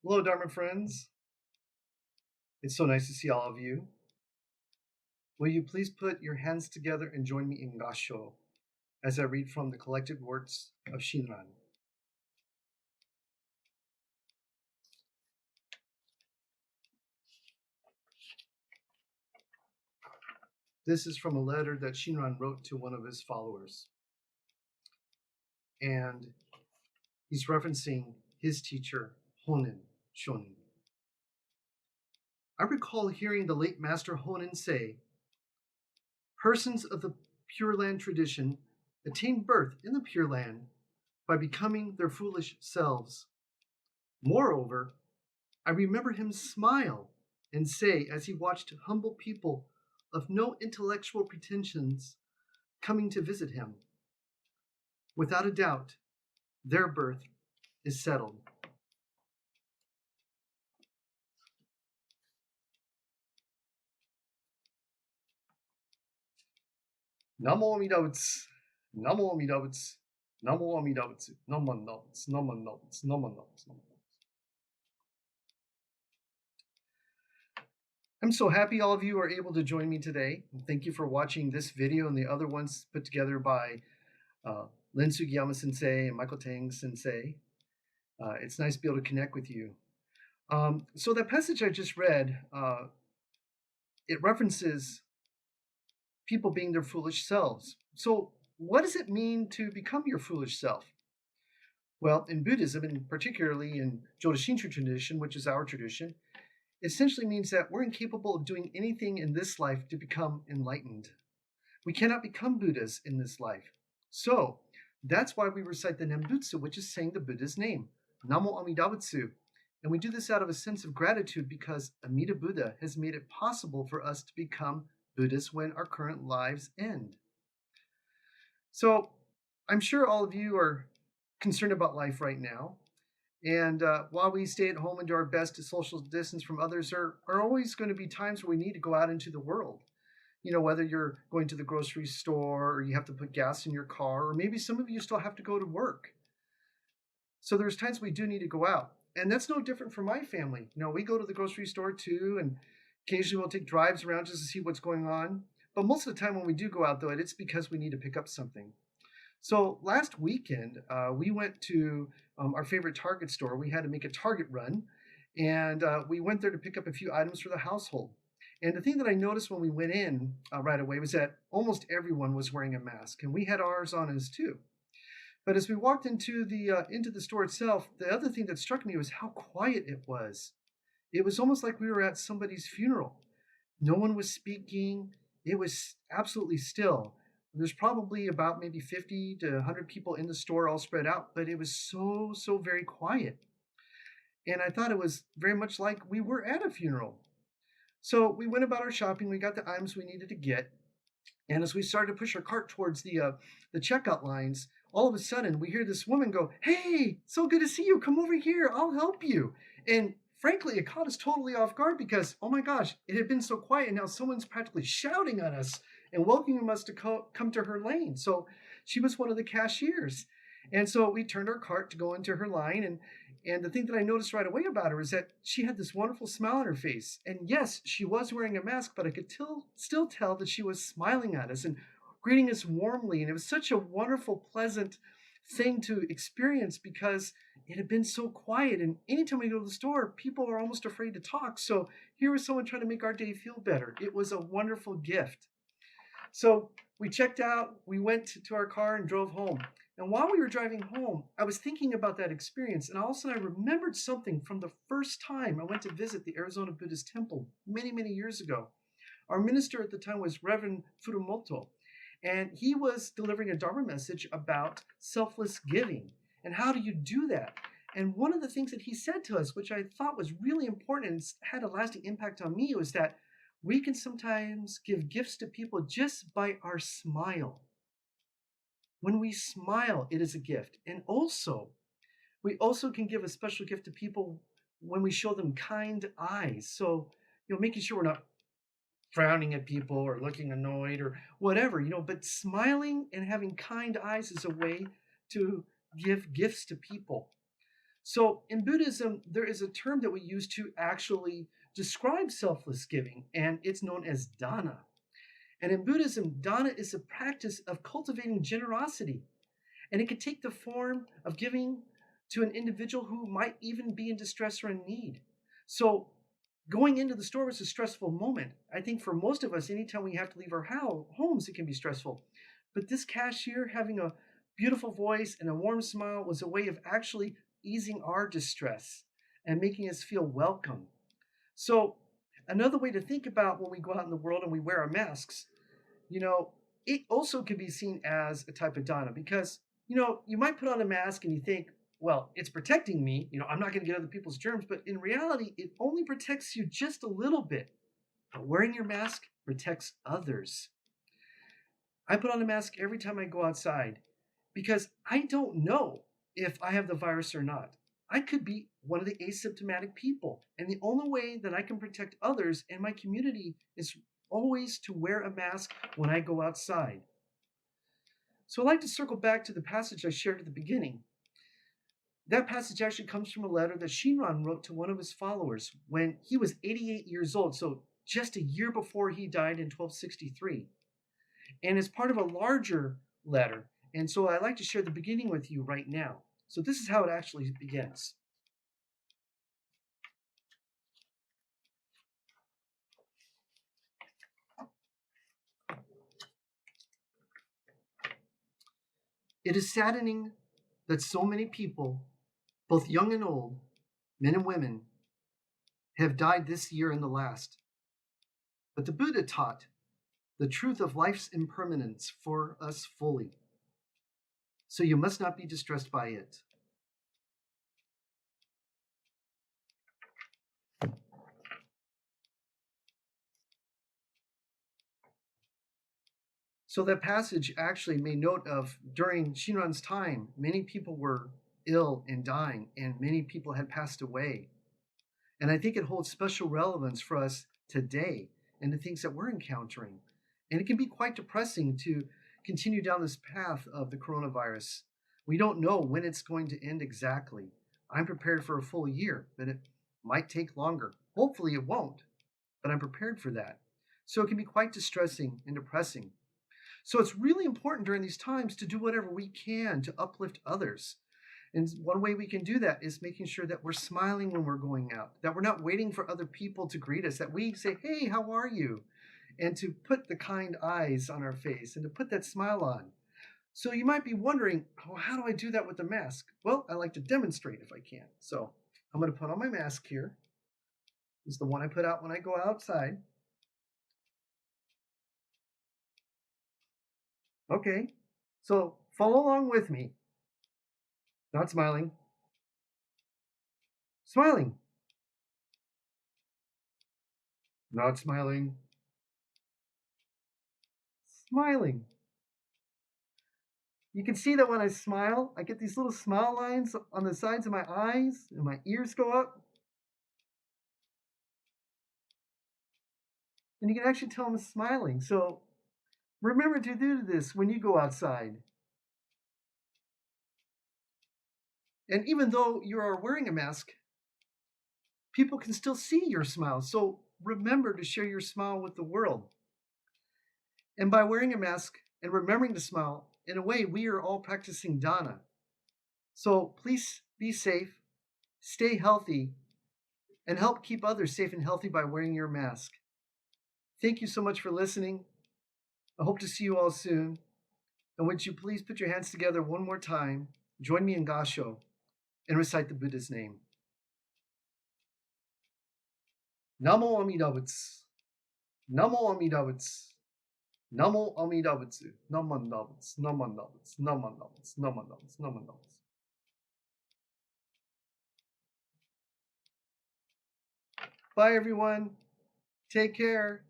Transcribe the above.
Hello, Dharma friends. It's so nice to see all of you. Will you please put your hands together and join me in Gasho as I read from the collected works of Shinran. This is from a letter that Shinran wrote to one of his followers. And he's referencing his teacher, Honen Shonin. I recall hearing the late Master Honen say, persons of the Pure Land tradition attain birth in the Pure Land by becoming their foolish selves. Moreover, I remember him smile and say as he watched humble people of no intellectual pretensions coming to visit him, without a doubt, their birth is settled. Namo Amida Butsu, Namo Amida Butsu, Namo Amida Butsu, Namo Amida Butsu, Namo Amida Butsu, Namo Amida Butsu, Namo. I'm so happy all of you are able to join me today. Thank you for watching this video and the other ones put together by Lin Sugiyama Sensei and Michael Tang Sensei. It's nice to be able to connect with you. So that passage I just read, it references people being their foolish selves. So what does it mean to become your foolish self? Well, in Buddhism, and particularly in Jodo Shinshu tradition, which is our tradition, it essentially means that we're incapable of doing anything in this life to become enlightened. We cannot become Buddhas in this life. So that's why we recite the Nembutsu, which is saying the Buddha's name, Namo Amida Butsu. And we do this out of a sense of gratitude because Amida Buddha has made it possible for us to become Buddhists when our current lives end. So I'm sure all of you are concerned about life right now. And while we stay at home and do our best to social distance from others, there are always going to be times where we need to go out into the world. You know, whether you're going to the grocery store or you have to put gas in your car, or maybe some of you still have to go to work. So there's times we do need to go out. And that's no different for my family. You know, we go to the grocery store too, and occasionally we'll take drives around just to see what's going on. But most of the time when we do go out, though, it's because we need to pick up something. So last weekend, we went to our favorite Target store. We had to make a Target run, and we went there to pick up a few items for the household. And the thing that I noticed when we went in right away was that almost everyone was wearing a mask, and we had ours on as too. But as we walked into the store itself, the other thing that struck me was how quiet it was. It was almost like we were at somebody's funeral. No one was speaking. It was absolutely still. There's probably about maybe 50 to 100 people in the store all spread out, but it was so very quiet. And I thought it was very much like we were at a funeral. So we went about our shopping. We got the items we needed to get. And as we started to push our cart towards the checkout lines, all of a sudden we hear this woman go, "Hey, so good to see you. Come over here. I'll help you." And frankly, it caught us totally off guard because, oh my gosh, it had been so quiet. And now someone's practically shouting at us and welcoming us to come to her lane. So she was one of the cashiers. And so we turned our cart to go into her line. And the thing that I noticed right away about her is that she had this wonderful smile on her face. And yes, she was wearing a mask, but I could still tell that she was smiling at us and greeting us warmly. And it was such a wonderful, pleasant thing to experience because it had been so quiet. And anytime we go to the store, people are almost afraid to talk. So here was someone trying to make our day feel better. It was a wonderful gift. So we checked out, we went to our car and drove home. And while we were driving home, I was thinking about that experience, and all of a sudden I remembered something from the first time I went to visit the Arizona Buddhist Temple many years ago. Our minister at the time was Reverend Furumoto, and he was delivering a Dharma message about selfless giving. And how do you do that? And one of the things that he said to us, which I thought was really important and had a lasting impact on me, was that we can sometimes give gifts to people just by our smile. When we smile, it is a gift. And also, we also can give a special gift to people when we show them kind eyes. So, making sure we're not frowning at people or looking annoyed or whatever, but smiling and having kind eyes is a way to give gifts to people. So in Buddhism, there is a term that we use to actually describe selfless giving, and it's known as dana. And in Buddhism, dana is a practice of cultivating generosity. And it can take the form of giving to an individual who might even be in distress or in need. So going into the store was a stressful moment. I think for most of us, anytime we have to leave our homes, it can be stressful. But this cashier having a beautiful voice and a warm smile was a way of actually easing our distress and making us feel welcome. So another way to think about when we go out in the world and we wear our masks, you know, it also can be seen as a type of dana because, you might put on a mask and you think, well, it's protecting me. I'm not going to get other people's germs. But in reality, it only protects you just a little bit. But wearing your mask protects others. I put on a mask every time I go outside because I don't know if I have the virus or not. I could be one of the asymptomatic people. And the only way that I can protect others and my community is always to wear a mask when I go outside. So I'd like to circle back to the passage I shared at the beginning. That passage actually comes from a letter that Shinran wrote to one of his followers when he was 88 years old, so just a year before he died in 1263. And it's part of a larger letter. And so I'd like to share the beginning with you right now. So this is how it actually begins. It is saddening that so many people, both young and old, men and women, have died this year and the last. But the Buddha taught the truth of life's impermanence for us fully. So you must not be distressed by it. So that passage actually made note of during Shinran's time, many people were ill and dying, and many people had passed away. And I think it holds special relevance for us today and the things that we're encountering. And it can be quite depressing to continue down this path of the coronavirus. We don't know when it's going to end exactly. I'm prepared for a full year, but it might take longer. Hopefully it won't, but I'm prepared for that. So it can be quite distressing and depressing. So it's really important during these times to do whatever we can to uplift others. And one way we can do that is making sure that we're smiling when we're going out, that we're not waiting for other people to greet us, that we say, hey, how are you? And to put the kind eyes on our face and to put that smile on. So you might be wondering, oh, how do I do that with the mask? Well, I like to demonstrate if I can. So I'm going to put on my mask here. This is the one I put out when I go outside. Okay, so follow along with me. Not smiling. Smiling. Not smiling. Smiling. You can see that when I smile, I get these little smile lines on the sides of my eyes and my ears go up. And you can actually tell I'm smiling. So remember to do this when you go outside. And even though you are wearing a mask, people can still see your smile. So remember to share your smile with the world. And by wearing a mask and remembering to smile, in a way, we are all practicing dana. So please be safe, stay healthy, and help keep others safe and healthy by wearing your mask. Thank you so much for listening. I hope to see you all soon. And would you please put your hands together one more time, join me in Gasho, and recite the Buddha's name. Namo Amida Butsu. Namo Amida Butsu. Namo Amida Butsu. Namanda Butsu. Namanda Butsu. Namanda Butsu. Namanda Butsu. Namanda Butsu. Bye, everyone. Take care.